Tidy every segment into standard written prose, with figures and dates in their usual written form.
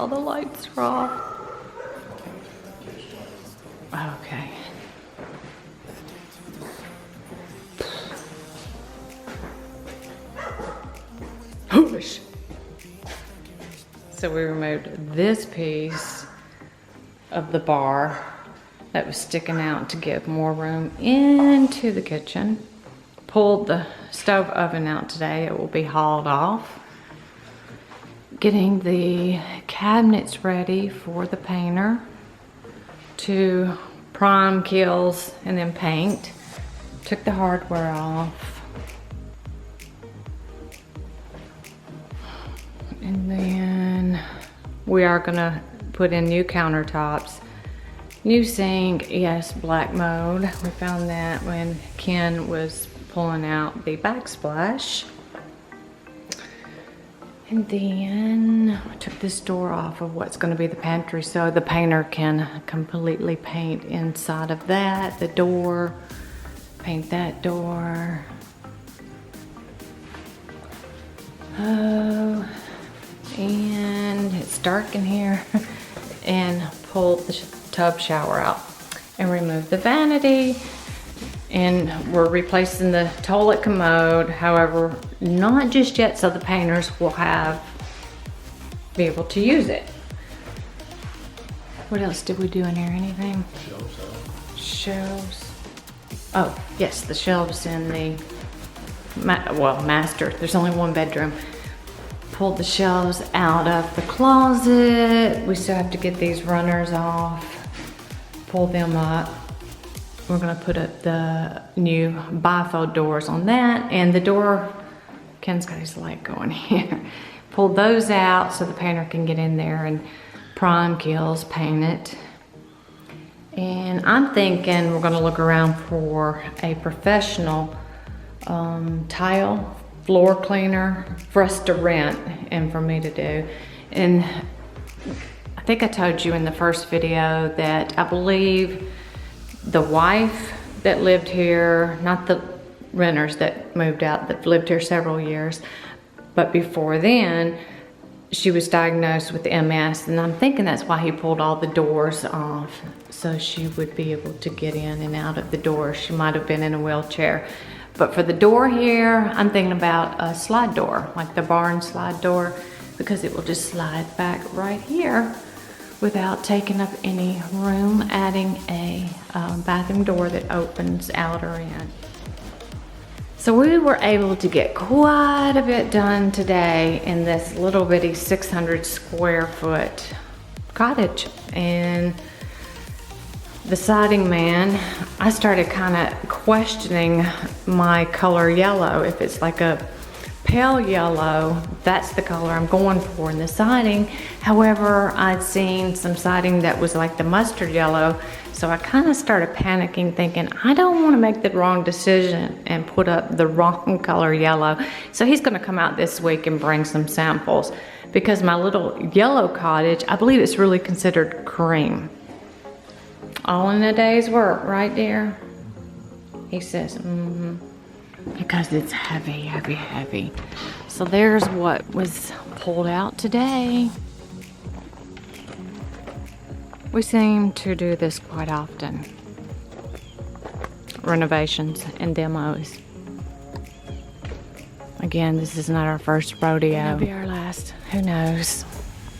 all the lights are off. Okay. Whoosh. So we removed this piece of the bar that was sticking out to give more room into the kitchen. Pulled the stove oven out today. It will be hauled off. Getting the cabinets ready for the painter to prime, kills, and then paint. Took the hardware off. And then we are gonna put in new countertops. New sink, yes, black mold. We found that when Ken was pulling out the backsplash. And then I took this door off of what's gonna be the pantry so the painter can completely paint inside of that, the door, paint that door. Oh, and it's dark in here. And pulled the tub shower out and removed the vanity. And we're replacing the toilet commode, however, not just yet, so the painters will be able to use it. What else did we do in here? Anything? Shelves. Oh, yes, the shelves in the, master. There's only one bedroom. Pulled the shelves out of the closet. We still have to get these runners off, pull them up. We're gonna put up the new bifold doors on that, and the door, Ken's got his light going here. Pull those out so the painter can get in there and prime, kills, paint it. And I'm thinking we're gonna look around for a professional tile floor cleaner for us to rent and for me to do. And I think I told you in the first video that I believe the wife that lived here, not the renters that moved out, that lived here several years, but before then, she was diagnosed with MS, and I'm thinking that's why he pulled all the doors off, so she would be able to get in and out of the door. She might have been in a wheelchair. But for the door here, I'm thinking about a slide door, like the barn slide door, because it will just slide back right here without taking up any room, adding a bathroom door that opens out or in. So we were able to get quite a bit done today in this little bitty 600 square foot cottage. And the siding man, I started kind of questioning my color yellow. If it's like a pale yellow, that's the color I'm going for in the siding. However, I'd seen some siding that was like the mustard yellow, so I kind of started panicking, thinking I don't want to make the wrong decision and put up the wrong color yellow. So he's going to come out this week and bring some samples, because my little yellow cottage, I believe it's really considered cream. All in a day's work, right, dear? He says, because it's heavy, heavy, heavy. So there's what was pulled out today. We seem to do this quite often. Renovations and demos. Again, this is not our first rodeo. It'll be our last. Who knows?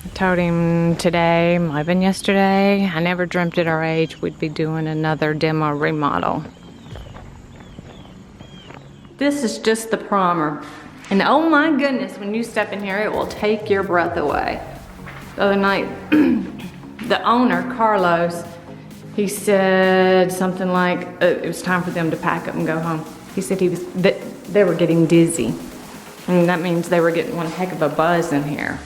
I told him today, might have been yesterday, I never dreamt at our age we'd be doing another demo remodel. This is just the primer. And oh my goodness, when you step in here, it will take your breath away. The other night, the owner, Carlos, he said something like, it was time for them to pack up and go home. He said they were getting dizzy. And that means they were getting one heck of a buzz in here.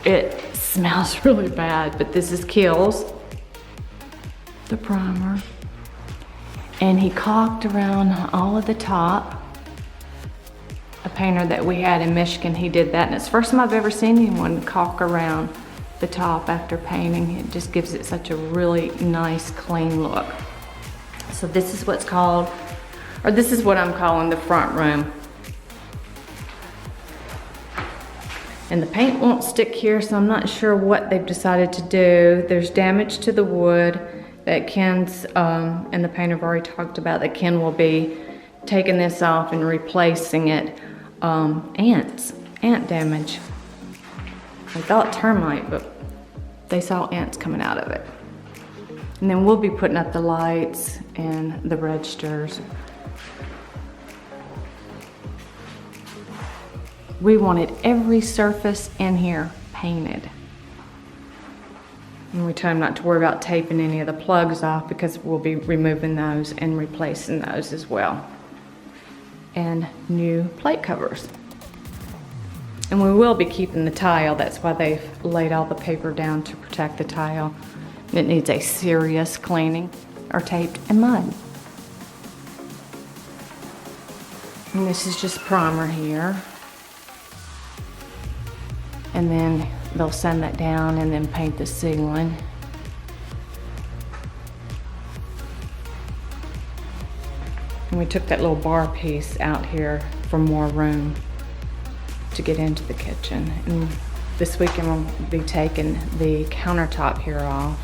It smells really bad, but this is Kills, the primer. And he caulked around all of the top. A painter that we had in Michigan, he did that. And it's the first time I've ever seen anyone caulk around the top after painting. It just gives it such a really nice, clean look. So this is what's called, or this is what I'm calling the front room. And the paint won't stick here, so I'm not sure what they've decided to do. There's damage to the wood that Ken's, and the painter have already talked about that Ken will be taking this off and replacing it. Ant damage. I thought termite, but they saw ants coming out of it. And then we'll be putting up the lights and the registers. We wanted every surface in here painted. And we told him not to worry about taping any of the plugs off because we'll be removing those and replacing those as well. And new plate covers. And we will be keeping the tile. That's why they've laid all the paper down to protect the tile. It needs a serious cleaning or taped and mud. And this is just primer here. And then they'll sand that down and then paint the ceiling. And we took that little bar piece out here for more room to get into the kitchen. And this weekend we'll be taking the countertop here off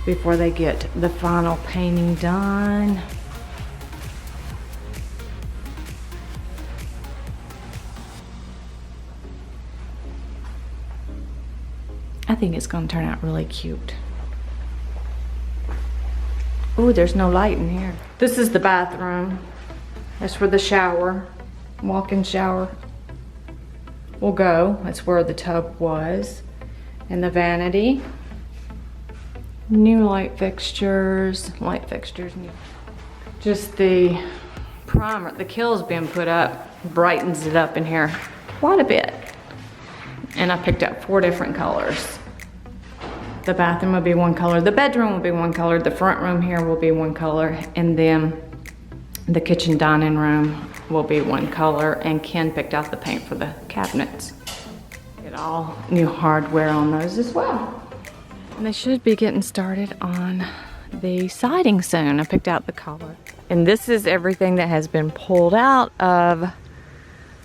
before they get the final painting done. I think it's gonna turn out really cute. Oh, there's no light in here. This is the bathroom. That's where the shower, walk-in shower will go. That's where the tub was. And the vanity. New light fixtures. Just the primer, the Kill's been put up, brightens it up in here quite a bit. And I picked up 4 different colors. The bathroom will be one color, the bedroom will be one color, the front room here will be one color, and then the kitchen dining room will be one color, and Ken picked out the paint for the cabinets. Get all new hardware on those as well. And they should be getting started on the siding soon. I picked out the color. And this is everything that has been pulled out of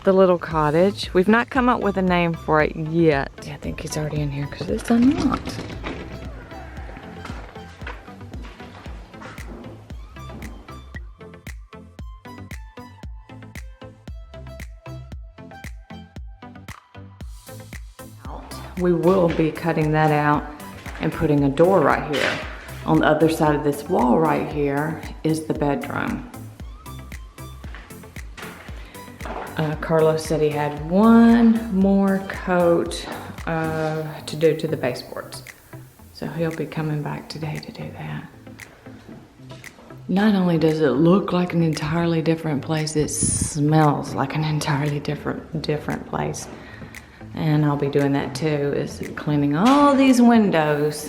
the little cottage. We've not come up with a name for it yet. I think he's already in here because it's unlocked. We will be cutting that out and putting a door right here. On the other side of this wall right here is the bedroom. Carlos said he had one more coat to do to the baseboards. So he'll be coming back today to do that. Not only does it look like an entirely different place, it smells like an entirely different place. And I'll be doing that too, is cleaning all these windows.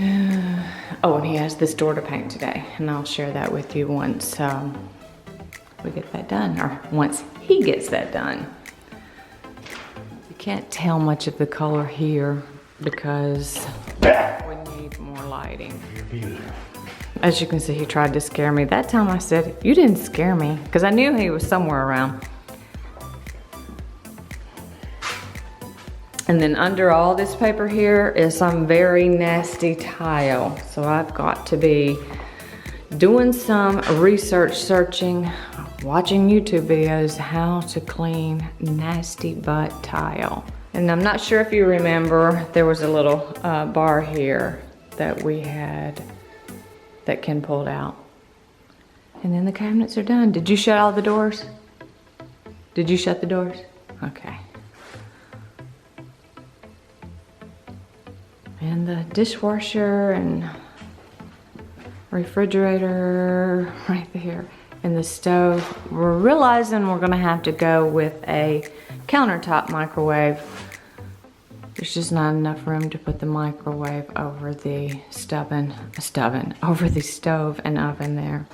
Oh, and he has this door to paint today, and I'll share that with you once we get that done, or once he gets that done. You can't tell much of the color here because we need more lighting. As you can see, he tried to scare me. That time I said, "You didn't scare me," because I knew he was somewhere around. And then under all this paper here is some very nasty tile. So I've got to be doing some research, searching, watching YouTube videos, how to clean nasty butt tile. And I'm not sure if you remember, there was a little bar here that we had that Ken pulled out. And then the cabinets are done. Did you shut all the doors? Did you shut the doors? Okay. And the dishwasher and refrigerator right there. And the stove. We're realizing we're gonna have to go with a countertop microwave. There's just not enough room to put the microwave over the over the stove and oven there.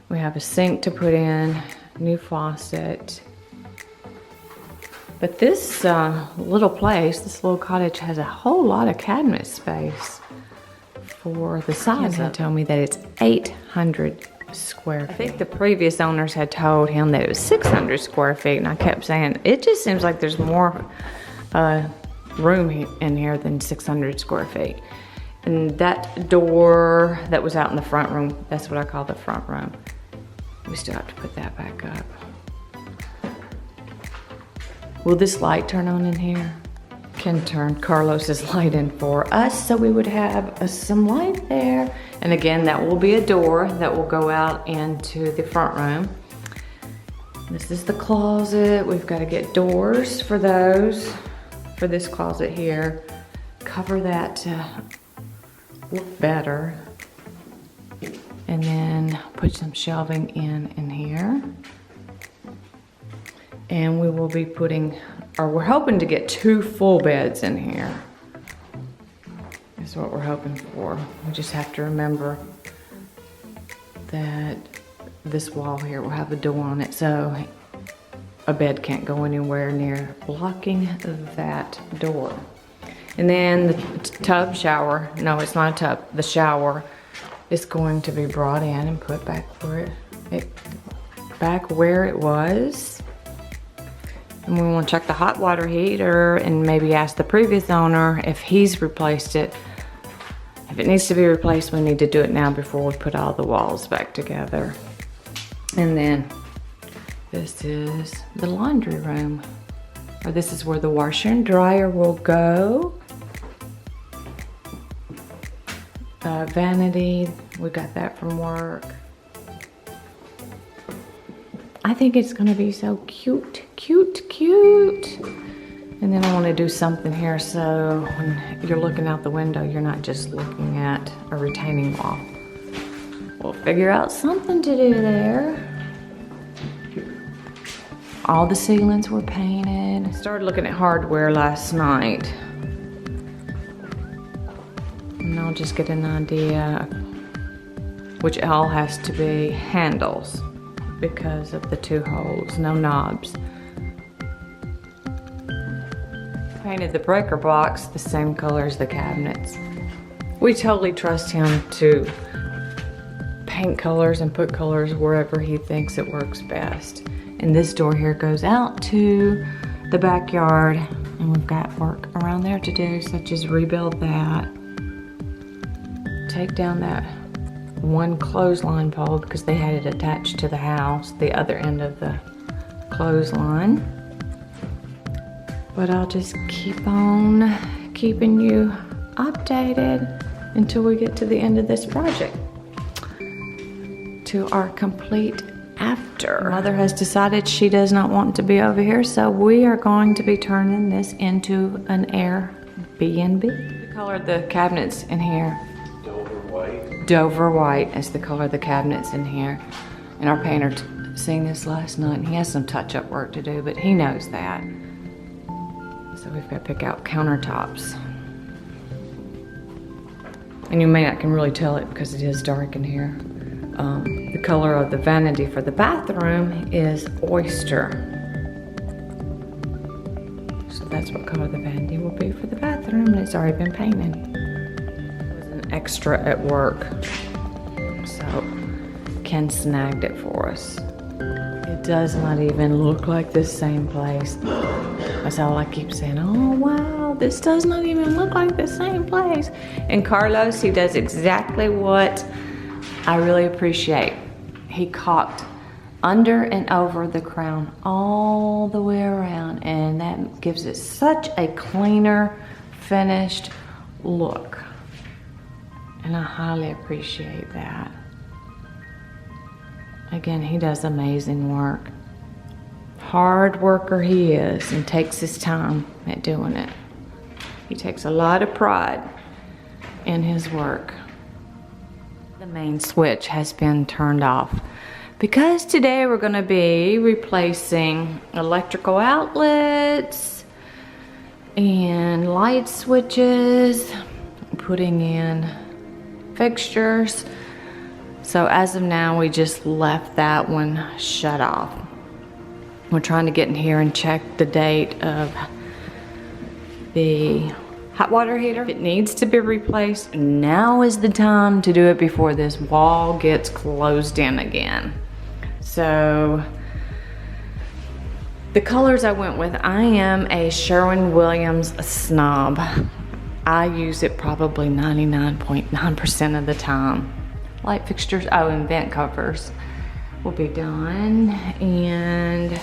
We have a sink to put in, new faucet. But this little place, this little cottage has a whole lot of cabinet space for the size. They told me that it's 800 square feet. I think the previous owners had told him that it was 600 square feet, and I kept saying, it just seems like there's more room in here than 600 square feet. And that door that was out in the front room, that's what I call the front room. We still have to put that back up. Will this light turn on in here? Can turn Carlos's light in for us, so we would have some light there. And again, that will be a door that will go out into the front room. This is the closet. We've got to get doors for those, for this closet here. Cover that to look better. And then put some shelving in here. And we will be putting, or we're hoping to get 2 full beds in here. That's what we're hoping for. We just have to remember that this wall here will have a door on it, so a bed can't go anywhere near blocking that door. And then the tub shower, no, it's not a tub, the shower is going to be brought in and put back where it was. And we want to check the hot water heater and maybe ask the previous owner if he's replaced it. If it needs to be replaced, we need to do it now before we put all the walls back together. And then this is the laundry room, or this is where the washer and dryer will go. Vanity, we got that from work. I think it's gonna be so cute, cute, cute. And then I wanna do something here so when you're looking out the window, you're not just looking at a retaining wall. We'll figure out something to do there. All the ceilings were painted. I started looking at hardware last night. And I'll just get an idea, which all has to be handles because of the 2 holes, no knobs. Painted the breaker box the same color as the cabinets. We totally trust him to paint colors and put colors wherever he thinks it works best. And this door here goes out to the backyard, and we've got work around there to do, such as rebuild that, take down that 1 clothesline pole because they had it attached to the house, the other end of the clothesline. But I'll just keep on keeping you updated until we get to the end of this project, to our complete after. Mother has decided she does not want to be over here, so we are going to be turning this into an Airbnb. The color of the cabinets in here, Dover white is the color of the cabinets in here. And our painter seen this last night, and he has some touch-up work to do, but he knows that. So we've got to pick out countertops. And you may not can really tell it because it is dark in here. The color of the vanity for the bathroom is oyster. So that's what color the vanity will be for the bathroom, and it's already been painted. It was an extra at work, so Ken snagged it for us. It does not even look like the same place. That's all I keep saying, oh wow, this does not even look like the same place. And Carlos, he does exactly what I really appreciate. He caulked under and over the crown all the way around, and that gives it such a cleaner, finished look. And I highly appreciate that. Again, he does amazing work. Hard worker he is, and takes his time at doing it. He takes a lot of pride in his work. The main switch has been turned off because today we're going to be replacing electrical outlets and light switches, putting in fixtures. So as of now, we just left that one shut off. We're trying to get in here and check the date of the hot water heater. If it needs to be replaced, now is the time to do it before this wall gets closed in again. So the colors I went with, I am a Sherwin-Williams snob. I use it probably 99.9% of the time. Light fixtures, oh, and vent covers will be done, and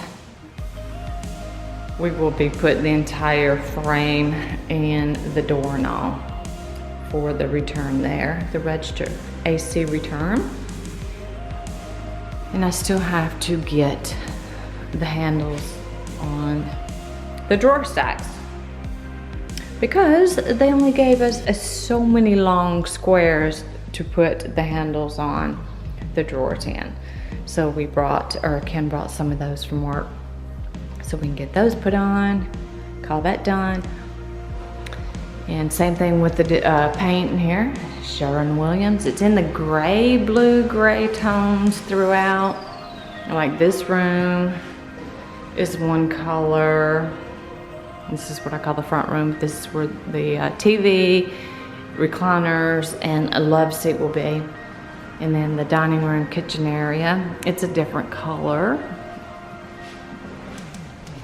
we will be putting the entire frame and the doorknob for the return there, the registered AC return. And I still have to get the handles on the drawer stacks because they only gave us so many long squares to put the handles on the drawers in. So we brought, or Ken brought some of those from work so we can get those put on, call that done. And same thing with the paint in here, Sherwin-Williams. It's in the gray, blue, gray tones throughout. Like this room is one color. This is what I call the front room. This is where the TV, recliners, and a love seat will be. And then the dining room, kitchen area, it's a different color.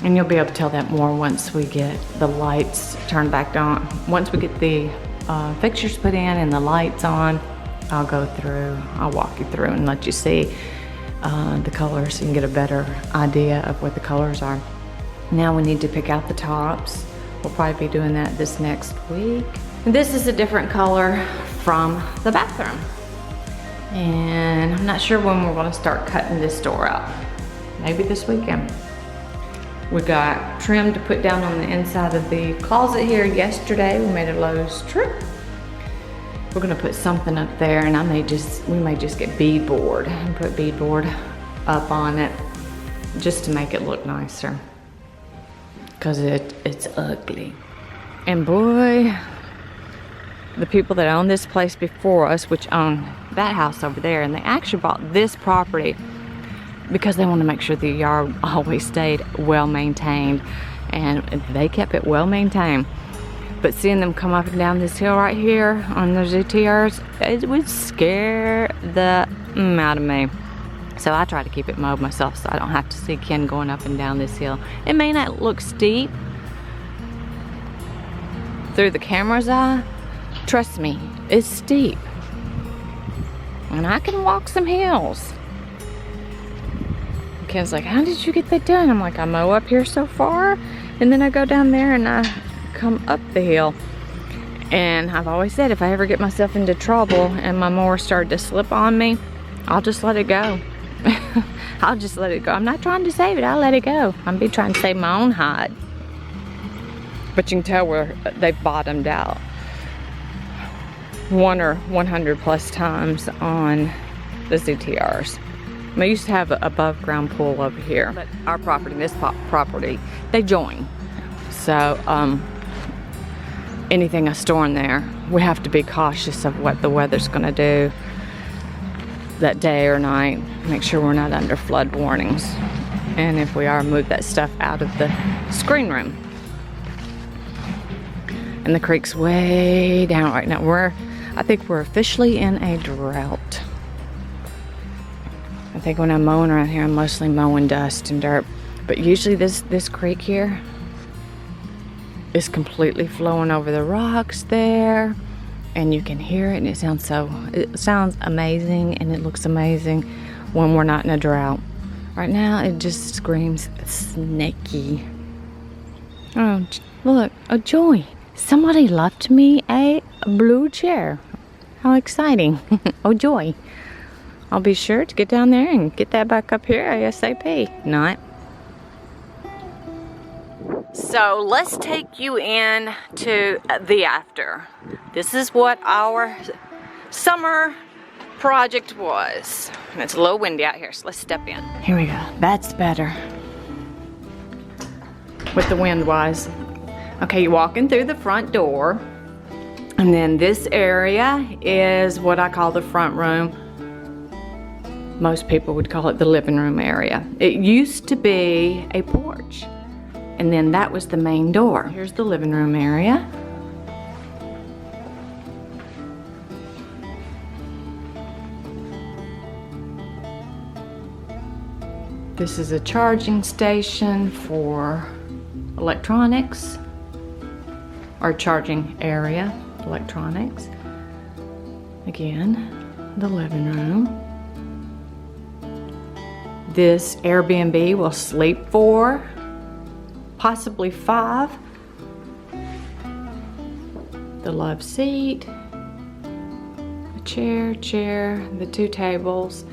And you'll be able to tell that more once we get the lights turned back on. Once we get the fixtures put in and the lights on, I'll go through, I'll walk you through and let you see the colors so you can get a better idea of what the colors are. Now we need to pick out the tops. We'll probably be doing that this next week. And this is a different color from the bathroom. And I'm not sure when we're gonna start cutting this door out. Maybe this weekend. We got trim to put down on the inside of the closet here yesterday. We made a Lowe's trip. We're gonna put something up there, and we may just get beadboard and put beadboard up on it just to make it look nicer. Cause it's ugly. And boy, the people that own this place before us, which own that house over there, and they actually bought this property because they want to make sure the yard always stayed well maintained, and they kept it well maintained. But seeing them come up and down this hill right here on their ZTRs, it would scare the out of me. So I try to keep it mowed myself so I don't have to see Ken going up and down this hill. It may not look steep through the camera's eye. Trust me, it's steep. And I can walk some hills. Ken's like, how did you get that done? I'm like, I mow up here so far, and then I go down there and I come up the hill. And I've always said, if I ever get myself into trouble and my mower started to slip on me, I'll just let it go. I'll just let it go. I'm not trying to save it, I'll let it go. I'm be trying to save my own hide. But you can tell where they've bottomed out 1 or 100 plus times on the ZTRs. I used to have an above ground pool over here, but our property, this property, they join. So anything I store in there, we have to be cautious of what the weather's gonna do that day or night. Make sure we're not under flood warnings. And if we are, move that stuff out of the screen room. And the creek's way down right now. I think we're officially in a drought. I think when I'm mowing around here, I'm mostly mowing dust and dirt. But usually this creek here is completely flowing over the rocks there. And you can hear it, and it sounds amazing, and it looks amazing when we're not in a drought. Right now, it just screams snaky. Oh, look, a joy. Somebody left me a blue chair. How exciting. Oh, joy. I'll be sure to get down there and get that back up here ASAP. Not. So let's take you in to the after. This is what our summer project was. And it's a little windy out here, so let's step in. Here we go. That's better. With the wind wise. Okay, you're walking through the front door. And then this area is what I call the front room. Most people would call it the living room area. It used to be a porch. And then that was the main door. Here's the living room area. This is a charging station for electronics, or charging area, electronics. Again, the living room. This Airbnb will sleep 4, possibly 5. The love seat, the chair, the 2 tables,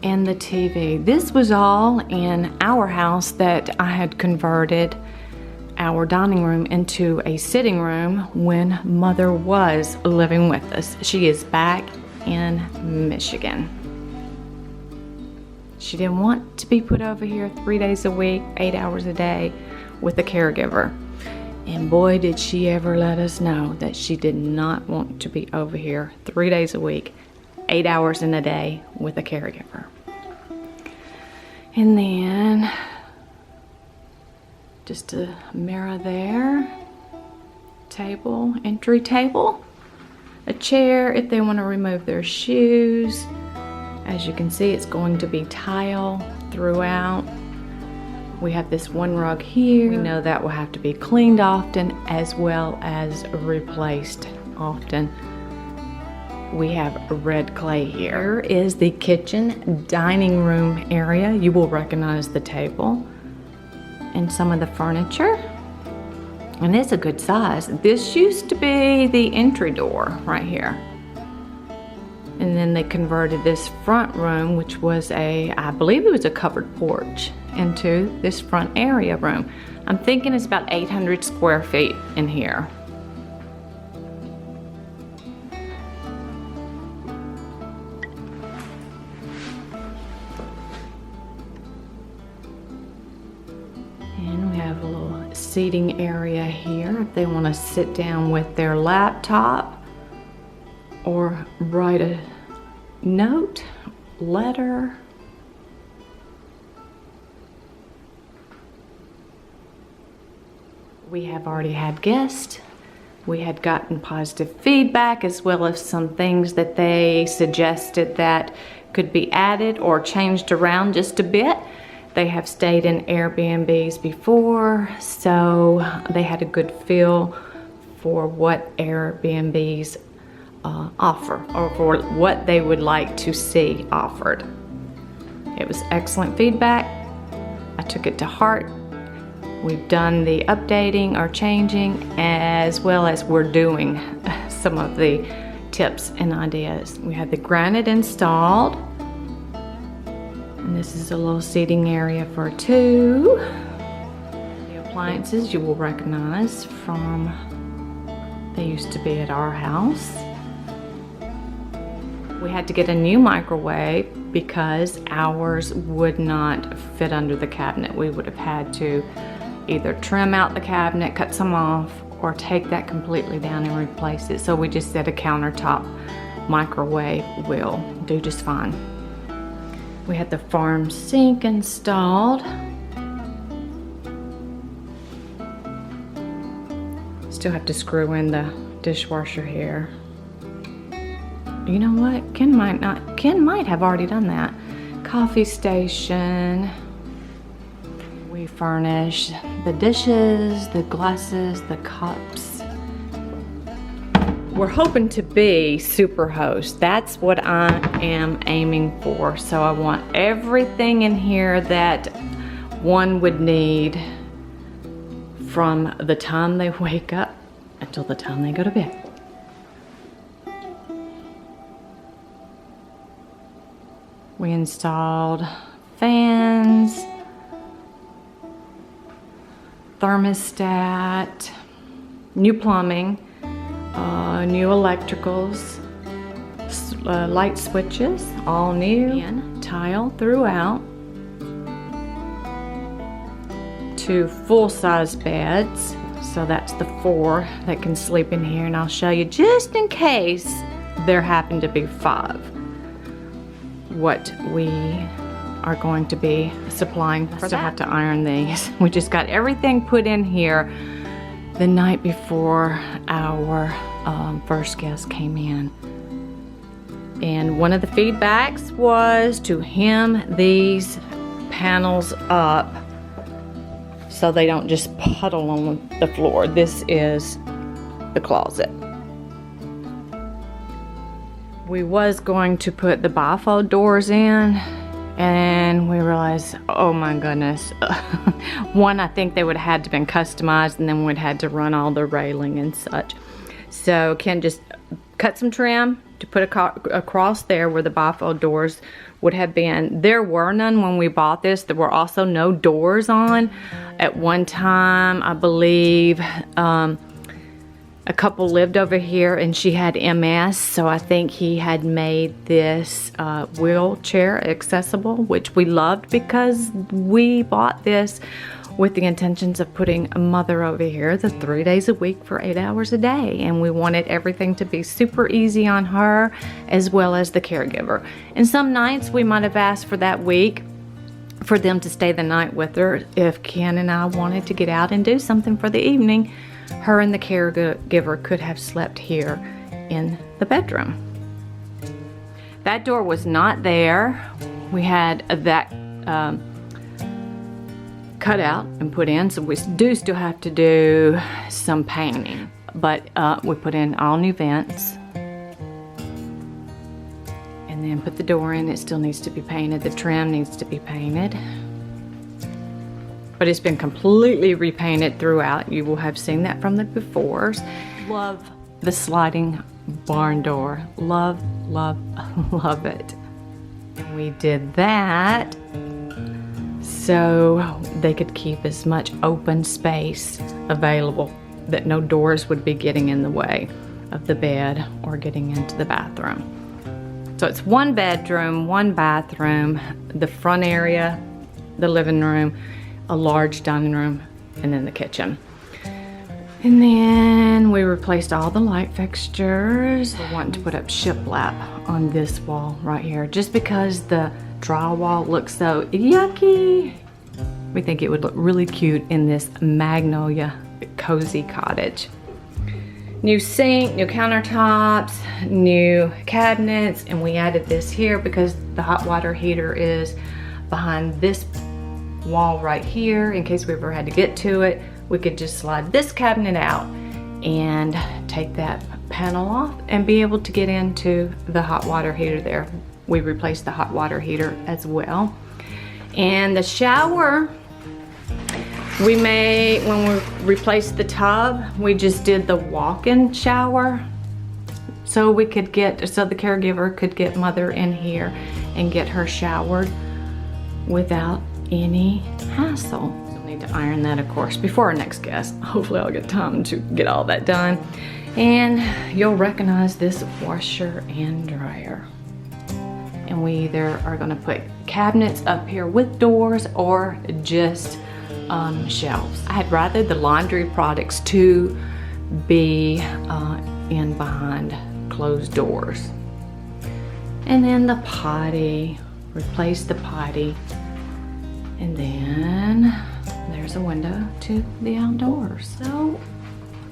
and the TV. This was all in our house that I had converted our dining room into a sitting room when Mother was living with us. She is back in Michigan. She didn't want to be put over here 3 days a week, 8 hours a day with a caregiver. And boy, did she ever let us know that she did not want to be over here 3 days a week, 8 hours in a day with a caregiver. And then just a mirror there, table, entry table, a chair if they want to remove their shoes. As you can see, it's going to be tile throughout. We have this one rug here. We know that will have to be cleaned often as well as replaced often. We have red clay here. Here is the kitchen dining room area. You will recognize the table and some of the furniture. And it's a good size. This used to be the entry door right here. And then they converted this front room, which was I believe it was a covered porch, into this front area room. I'm thinking it's about 800 square feet in here. And we have a little seating area here if they want to sit down with their laptop or write a note, letter. We have already had guests. We had gotten positive feedback as well as some things that they suggested that could be added or changed around just a bit. They have stayed in Airbnbs before, so they had a good feel for what Airbnbs offer, or for what they would like to see offered. It was excellent feedback. I took it to heart. We've done the updating or changing, as well as we're doing some of the tips and ideas. We had the granite installed, and this is a little seating area for 2. The appliances you will recognize from, they used to be at our house. We had to get a new microwave because ours would not fit under the cabinet. We would have had to either trim out the cabinet, cut some off, or take that completely down and replace it. So we just said a countertop microwave will do just fine. We had the farm sink installed. Still have to screw in the dishwasher here. You know what? Ken might have already done that. Coffee station. We furnish the dishes, the glasses, the cups. We're hoping to be super host. That's what I am aiming for. So I want everything in here that one would need from the time they wake up until the time they go to bed. We installed fans, thermostat, new plumbing, new electricals, light switches, all new. Again, tile throughout. 2 full-size beds, so that's the 4 that can sleep in here, and I'll show you just in case there happen to be 5. What we are going to be supplying for that. I still have to iron these. We just got everything put in here the night before our first guest came in. And one of the feedbacks was to hem these panels up so they don't just puddle on the floor. This is the closet. We was going to put the bifold doors in, and we realized, oh my goodness. One, I think they would have had to been customized, and then we'd had to run all the railing and such. So Ken just cut some trim to put across there where the bifold doors would have been. There were none when we bought this. There were also no doors on. At one time, I believe, a couple lived over here and she had MS, so I think he had made this wheelchair accessible, which we loved because we bought this with the intentions of putting a mother over here the 3 days a week for 8 hours a day, and we wanted everything to be super easy on her as well as the caregiver. And some nights we might have asked for that week for them to stay the night with her if Ken and I wanted to get out and do something for the evening. Her and the caregiver could have slept here in the bedroom. That door was not there. We had that cut out and put in, so we do still have to do some painting. But we put in all new vents and then put the door in. It still needs to be painted. The trim needs to be painted. But it's been completely repainted throughout. You will have seen that from the befores. Love the sliding barn door. Love, love, love it. And we did that so they could keep as much open space available, that no doors would be getting in the way of the bed or getting into the bathroom. So it's one bedroom, one bathroom, the front area, the living room, a large dining room, and then the kitchen. And then we replaced all the light fixtures. We're wanting to put up shiplap on this wall right here, just because the drywall looks so yucky. We think it would look really cute in this Magnolia Cozy Cottage. New sink, new countertops, new cabinets, and we added this here because the hot water heater is behind this wall right here. In case we ever had to get to it, we could just slide this cabinet out and take that panel off and be able to get into the hot water heater there. We replaced the hot water heater as well. And the shower, we made, when we replaced the tub, we just did the walk-in shower so we could get, so the caregiver could get mother in here and get her showered without any hassle. So we need to iron that, of course, before our next guest. Hopefully I'll get time to get all that done. And you'll recognize this washer and dryer. And we either are gonna put cabinets up here with doors or just shelves. I'd rather the laundry products to be in behind closed doors. And then the potty, replace the potty. And then there's a window to the outdoors. So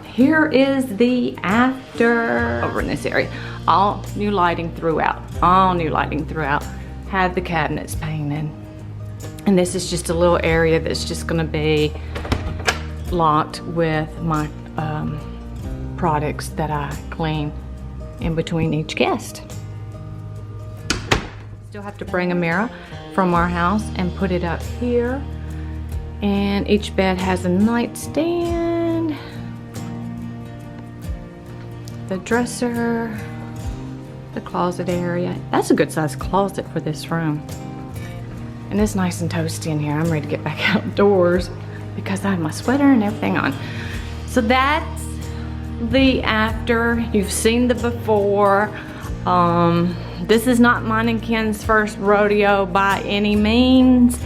here is the after over in this area. All new lighting throughout, all new lighting throughout. Have the cabinets painted. And this is just a little area that's just gonna be locked with my products that I clean in between each guest. Still have to bring a mirror from our house and put it up here. And each bed has a nightstand, the dresser, the closet area. That's a good sized closet for this room. And it's nice and toasty in here. I'm ready to get back outdoors because I have my sweater and everything on. So that's the after. You've seen the before. This is not mine and Ken's first rodeo by any means.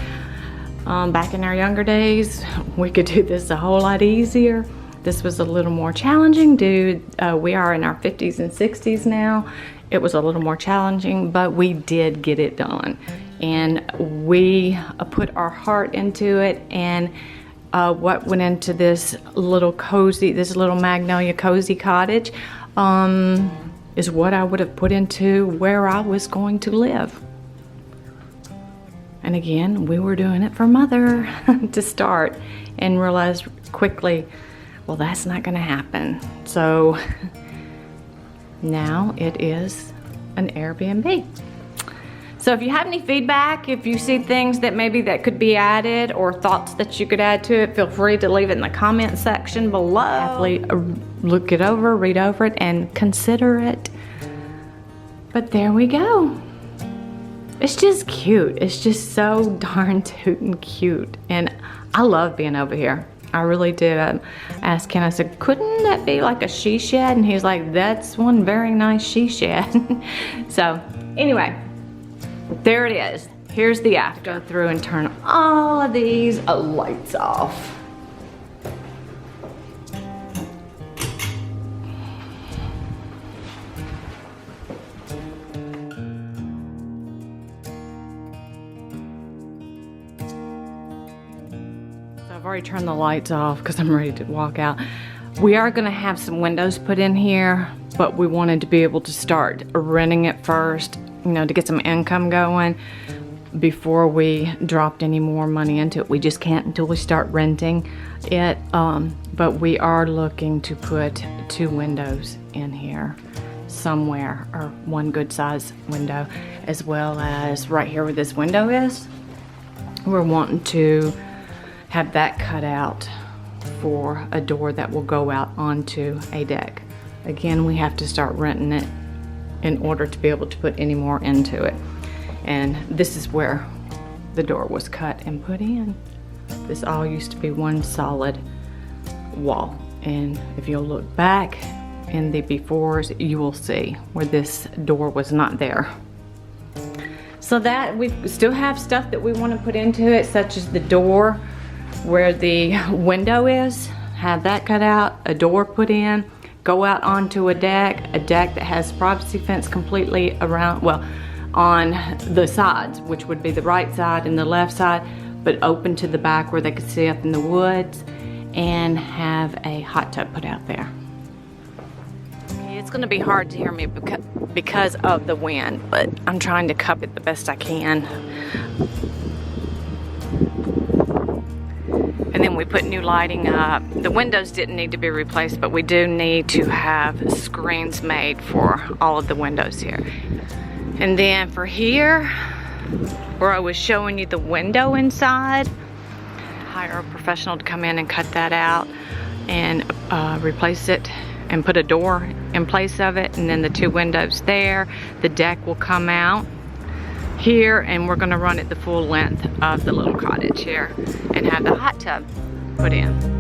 Back in our younger days, we could do this a whole lot easier. This was a little more challenging, dude. We are in our 50s and 60s now. It was a little more challenging, but we did get it done. And we put our heart into it, and what went into this little cozy, this little Magnolia Cozy Cottage is what I would have put into where I was going to live. And again, we were doing it for Mother to start, and realized quickly, well, that's not gonna happen. So now it is an Airbnb. So if you have any feedback, if you see things that maybe that could be added or thoughts that you could add to it, feel free to leave it in the comment section below. Happily look it over, read over it, and consider it. But there we go. It's just cute. It's just so darn tootin' cute. And I love being over here. I really do. I asked Ken, I said, couldn't that be like a she shed? And he was like, that's one very nice she shed. So anyway, there it is. Here's the after. Go through and turn all of these lights off. I've already turned the lights off because I'm ready to walk out. We are gonna have some windows put in here, but we wanted to be able to start renting it first, you know, to get some income going before we dropped any more money into it. We just can't until we start renting it, but we are looking to put 2 windows in here somewhere, or one good size window, as well as right here where this window is. We're wanting to have that cut out for a door that will go out onto a deck. Again, we have to start renting it in order to be able to put any more into it. And this is where the door was cut and put in. This all used to be one solid wall. And if you'll look back in the befores, you will see where this door was not there. So that we still have stuff that we want to put into it, such as the door where the window is, have that cut out, a door put in, go out onto a deck that has privacy fence completely around, well, on the sides, which would be the right side and the left side, but open to the back where they could see up in the woods, and have a hot tub put out there. It's gonna be hard to hear me because of the wind, but I'm trying to cup it the best I can. And then we put new lighting up. The windows didn't need to be replaced, but we do need to have screens made for all of the windows here. And then for here, where I was showing you the window inside, hire a professional to come in and cut that out and replace it and put a door in place of it. And then the 2 windows there, the deck will come out here, and we're gonna run it the full length of the little cottage here and have the hot tub put in.